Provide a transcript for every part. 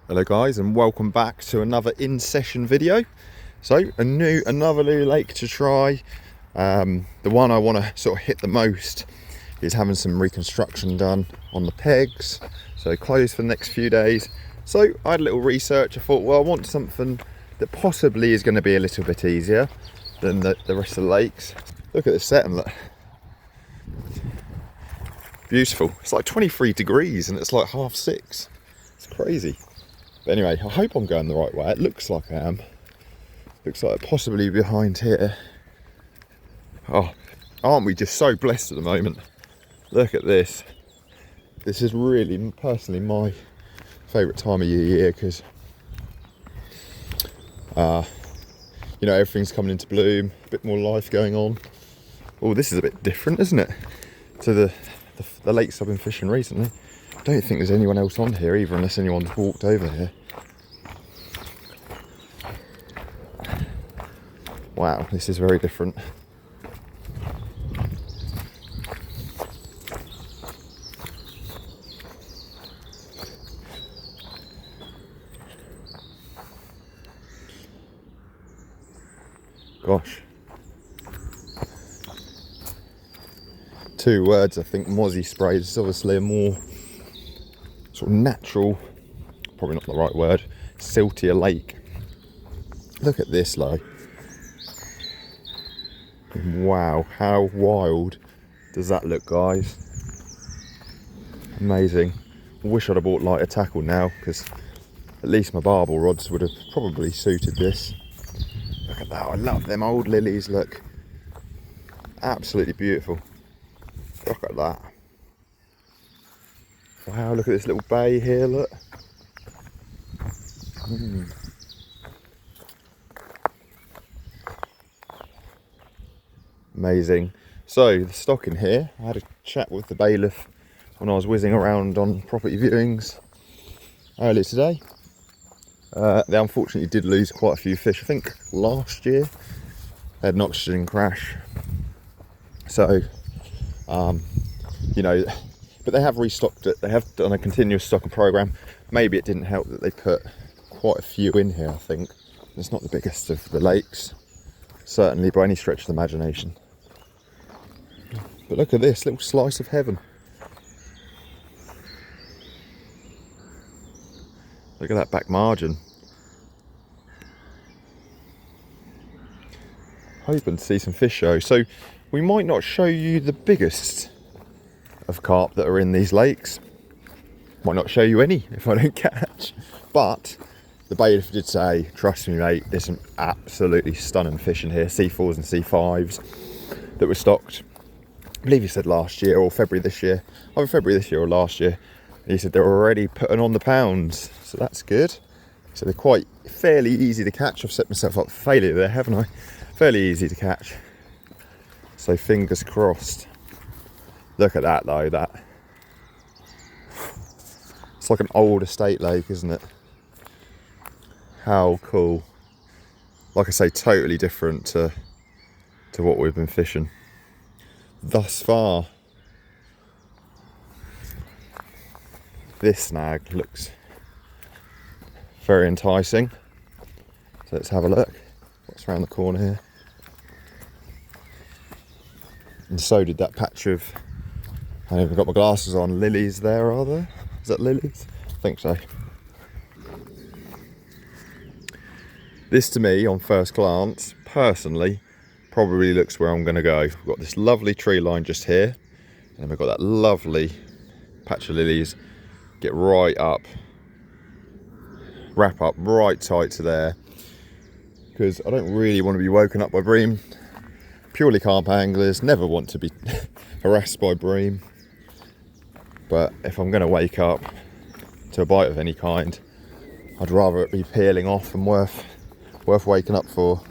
Hello guys, and welcome back to another in-session video. So another new lake to try. The one I want to sort of hit the most is having some reconstruction done on the pegs, so closed for the next few days. So I had a little research. I thought, well, I want something that possibly is going to be a little bit easier than the rest of the lakes. Look at this setting, look. Beautiful. It's like 23 degrees and it's like 6:30. It's crazy. But anyway, I hope I'm going the right way. It looks like I am. Looks like possibly behind here. Oh, aren't we just so blessed at the moment? Look at this. This is really, personally, my favourite time of year because, you know, everything's coming into bloom, a bit more life going on. Oh, this is a bit different, isn't it, to the lakes I've been fishing recently. I don't think there's anyone else on here either, unless anyone's walked over here. Wow, this is very different. Gosh. Two words, I think. Mozzie spray. This is obviously a more sort of natural, probably not the right word, siltier lake. Look at this, though. Wow, how wild does that look, guys? Amazing. I wish I'd have bought lighter tackle now, because at least my barbel rods would have probably suited this. Look at that. I love them old lilies. Look, absolutely beautiful. Look at that. Wow, look at this little bay here, look. Amazing. So the stock in here, I had a chat with the bailiff when I was whizzing around on property viewings earlier today. They unfortunately did lose quite a few fish. I think last year they had an oxygen crash. So, you know, but they have restocked it. They have done a continuous stocking program. Maybe it didn't help that they put quite a few in here, I think. It's not the biggest of the lakes, certainly by any stretch of the imagination. But look at this little slice of heaven. Look at that back margin. Hoping to see some fish show. So we might not show you the biggest of carp that are in these lakes. Might not show you any if I don't catch. But the bailiff did say, trust me mate, there's some absolutely stunning fish in here. C4s and C5s that were stocked. I believe he said last year or February this year. Either February this year or last year. He said they're already putting on the pounds. So that's good. So they're quite fairly easy to catch. I've set myself up for failure there, haven't I? Fairly easy to catch. So fingers crossed. Look at that though, that. It's like an old estate lake, isn't it? How cool. Like I say, totally different to what we've been fishing thus far. This snag looks very enticing. So let's have a look. What's around the corner here? And so did that patch of, I haven't got my glasses on, lilies there, are there? Is that lilies? I think so. This to me, on first glance, personally, probably looks where I'm going to go. We've got this lovely tree line just here, and we've got that lovely patch of lilies. Get right up, wrap up right tight to there, because I don't really want to be woken up by bream. Purely carp anglers, never want to be harassed by bream. But if I'm going to wake up to a bite of any kind, I'd rather it be peeling off and worth waking up for.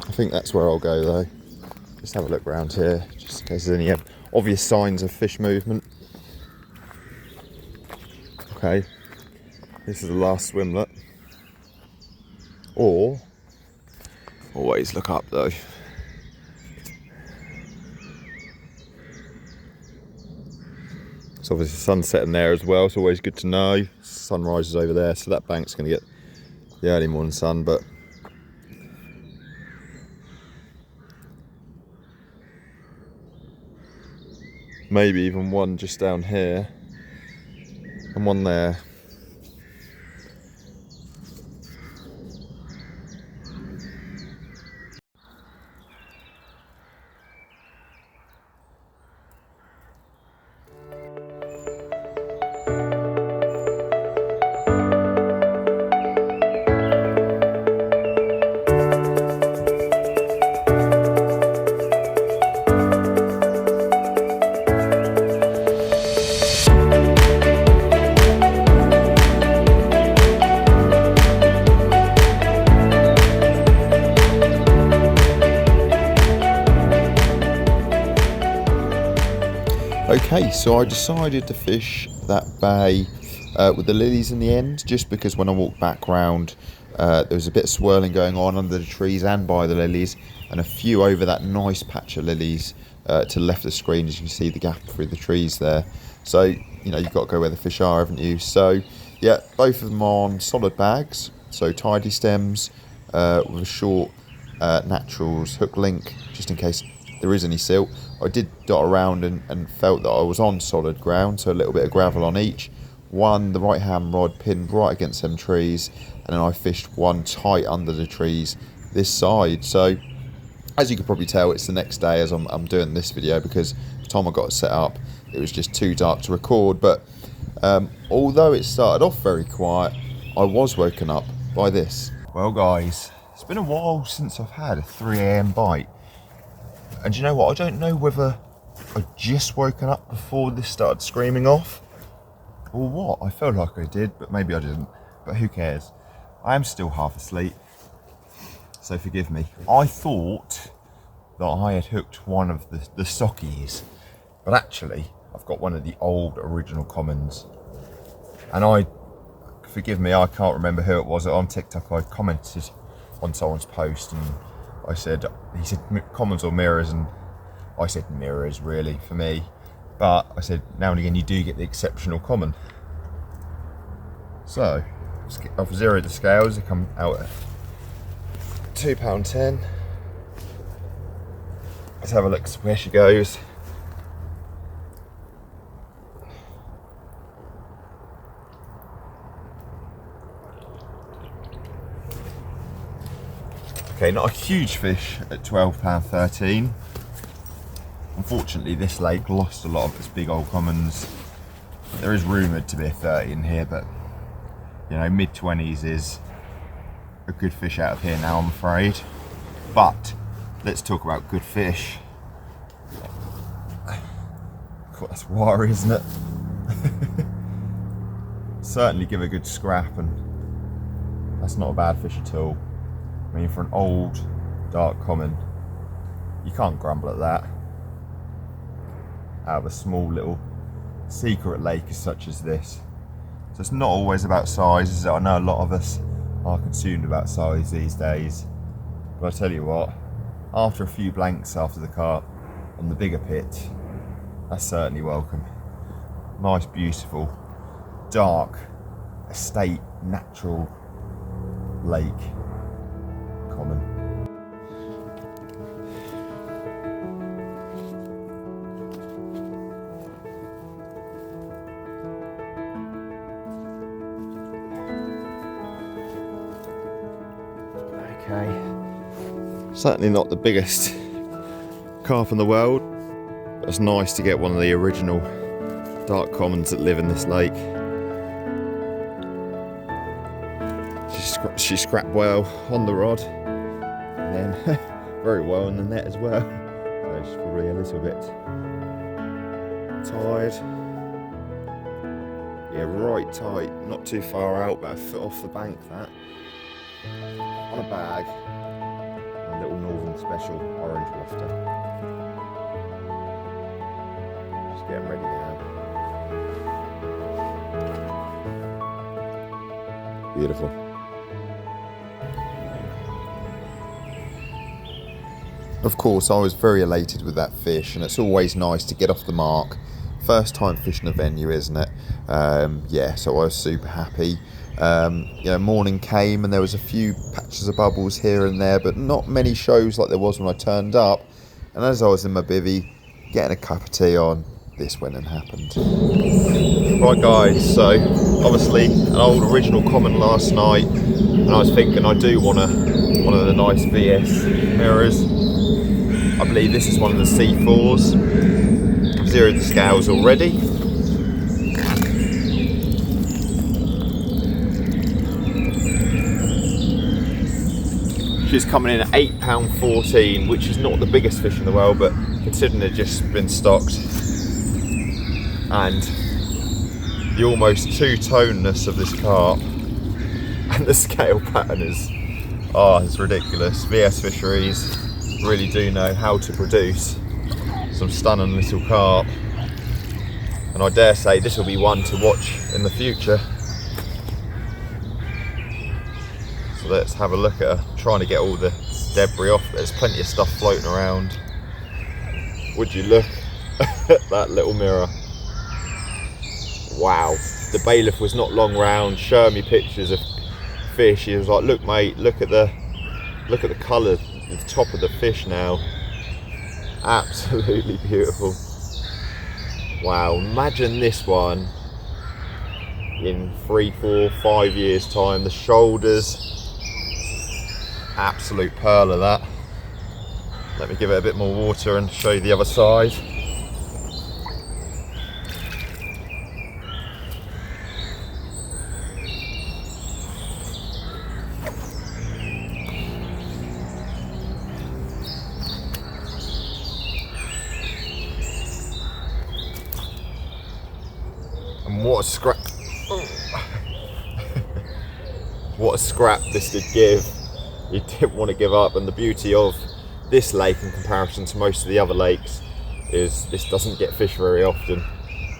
I think that's where I'll go though. Just have a look around here, just in case there's any obvious signs of fish movement. Okay, this is the last swimlet. Or, always look up though. It's obviously the sun setting there as well. It's always good to know. Sunrise is over there, so that bank's going to get the early morning sun, but maybe even one just down here and one there. Okay, so I decided to fish that bay with the lilies in the end, just because when I walked back round there was a bit of swirling going on under the trees and by the lilies, and a few over that nice patch of lilies to the left of the screen, as you can see the gap through the trees there. So, you know, you've got to go where the fish are, haven't you? So, yeah, both of them on solid bags, so tidy stems with a short naturals hook link, just in case there is any silt. I did dot around and felt that I was on solid ground, so a little bit of gravel on each. One, the right hand rod pinned right against them trees, and then I fished one tight under the trees this side. So as you can probably tell, it's the next day as I'm doing this video, because by the time I got it set up it was just too dark to record. But although it started off very quiet, I was woken up by this. Well guys, it's been a while since I've had a 3 AM bite. And you know what, I don't know whether I'd just woken up before this started screaming off or what. I felt like I did, but maybe I didn't. But who cares? I am still half asleep, so forgive me. I thought that I had hooked one of the stockies, but actually I've got one of the old original commons. And forgive me, I can't remember who it was. On TikTok I commented on someone's post and he said commons or mirrors, and I said mirrors really for me, but I said now and again you do get the exceptional common. So I've zeroed the scales, they come out at £2.10. Let's have a look where she goes. Okay, not a huge fish at £12.13. Unfortunately, this lake lost a lot of its big old commons. There is rumoured to be a 30 in here, but you know, mid-20s is a good fish out of here now, I'm afraid. But let's talk about good fish. God, that's wiry, isn't it? Certainly give a good scrap, and that's not a bad fish at all. I mean, for an old dark common, you can't grumble at that. Out of a small little secret lake such as this. So it's not always about size, is it? I know a lot of us are consumed about size these days, but I tell you what, after a few blanks after the carp on the bigger pit, that's certainly welcome. Nice, beautiful, dark, estate, natural lake common. Okay, certainly not the biggest carp in the world, but it's nice to get one of the original dark commons that live in this lake. She scrapped well on the rod, and then very well in the net as well. So she's probably a little bit tired. Yeah, right tight, not too far out, but a foot off the bank that. On a bag, a little Northern Special orange wafter. Just getting ready now. Beautiful. Of course, I was very elated with that fish, and it's always nice to get off the mark First time fishing a venue, isn't it? Yeah, so I was super happy. Morning came and there was a few patches of bubbles here and there, but not many shows like there was when I turned up. And as I was in my bivvy, getting a cup of tea on, this went and happened. Right guys, so obviously an old original common last night, and I was thinking I do want one of the nice VS mirrors. I believe this is one of the C4s. I've zeroed the scales already. She's coming in at £8.14, which is not the biggest fish in the world, but considering they've just been stocked, and the almost two-toneness of this carp and the scale pattern is, it's ridiculous. VS Fisheries really do know how to produce some stunning little carp, and I dare say this will be one to watch in the future. So let's have a look at her, trying to get all the debris off. There's plenty of stuff floating around. Would you look at that little mirror? Wow, the bailiff was not long round showing me pictures of fish. He was like, look mate, look at the colour at the top of the fish now. Absolutely beautiful. Wow, imagine this one in 3, 4, 5 years time. The shoulders, absolute pearl of that. Let me give it a bit more water and show you the other side. And what a scrap! What a scrap this did give. You didn't want to give up, and the beauty of this lake in comparison to most of the other lakes is this doesn't get fished very often.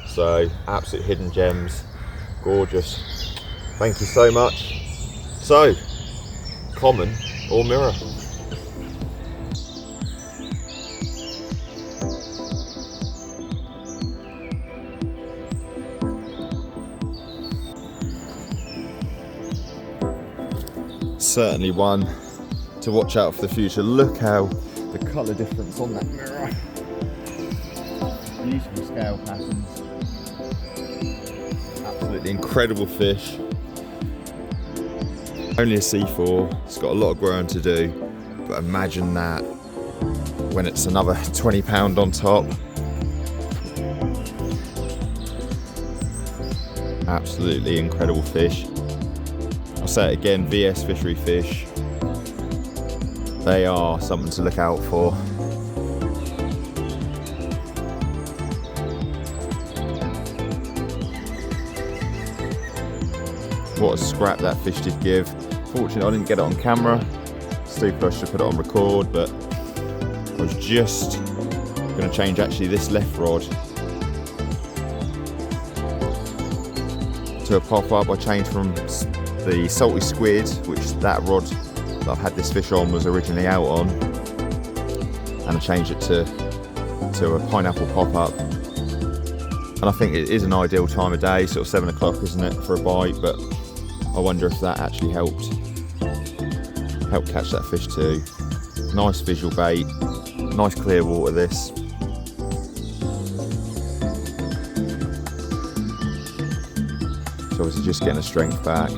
So absolute hidden gems, gorgeous. Thank you so much. So, common or mirror? Certainly one to watch out for the future. Look how the colour difference on that mirror. Beautiful scale patterns. Absolutely incredible fish. Only a C4, it's got a lot of growing to do, but imagine that when it's another 20 pound on top. Absolutely incredible fish. I'll say it again, VS Fishery fish, they are something to look out for. What a scrap that fish did give. Fortunately I didn't get it on camera, super I should put it on record, but I was just going to change actually this left rod to a pop-up. I changed from the salty squid, which that rod that I've had this fish on was originally out on, and I changed it to a pineapple pop-up. And I think it is an ideal time of day, sort of 7 o'clock, isn't it, for a bite, but I wonder if that actually helped catch that fish too. Nice visual bait, nice clear water this. So obviously just getting the strength back.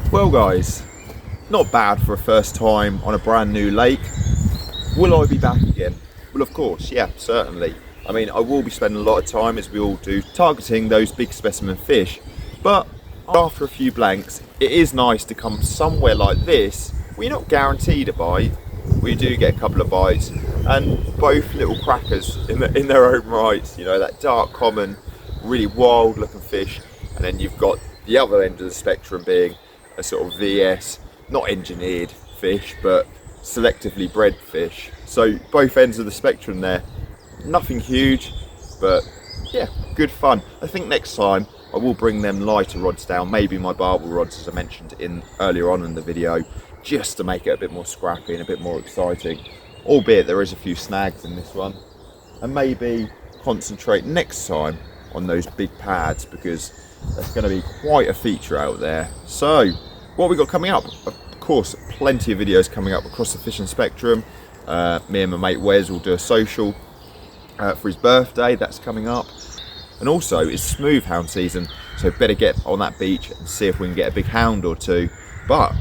Well guys, not bad for a first time on a brand new lake. Will I be back again? Well of course, yeah, certainly. I mean, I will be spending a lot of time, as we all do, targeting those big specimen fish, but after a few blanks, it is nice to come somewhere like this where you're not guaranteed a bite. We do get a couple of bites, and both little crackers in their own rights. You know, that dark common, really wild looking fish, and then you've got the other end of the spectrum being a sort of VS, not engineered fish, but selectively bred fish. So both ends of the spectrum there. Nothing huge, but yeah, good fun. I think next time I will bring them lighter rods down, maybe my barbel rods, as I mentioned earlier on in the video, just to make it a bit more scrappy and a bit more exciting, albeit there is a few snags in this one. And maybe concentrate next time on those big pads, because that's going to be quite a feature out there. So what have we got coming up? Of course, plenty of videos coming up across the fishing spectrum. Me and my mate Wes will do a social for his birthday, that's coming up. And also it's smooth hound season, so better get on that beach and see if we can get a big hound or two. But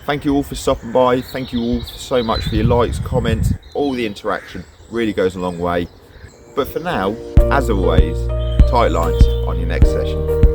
thank you all for stopping by. Thank you all so much for your likes, comments, all the interaction really goes a long way. But for now, as always, tight lines on your next session.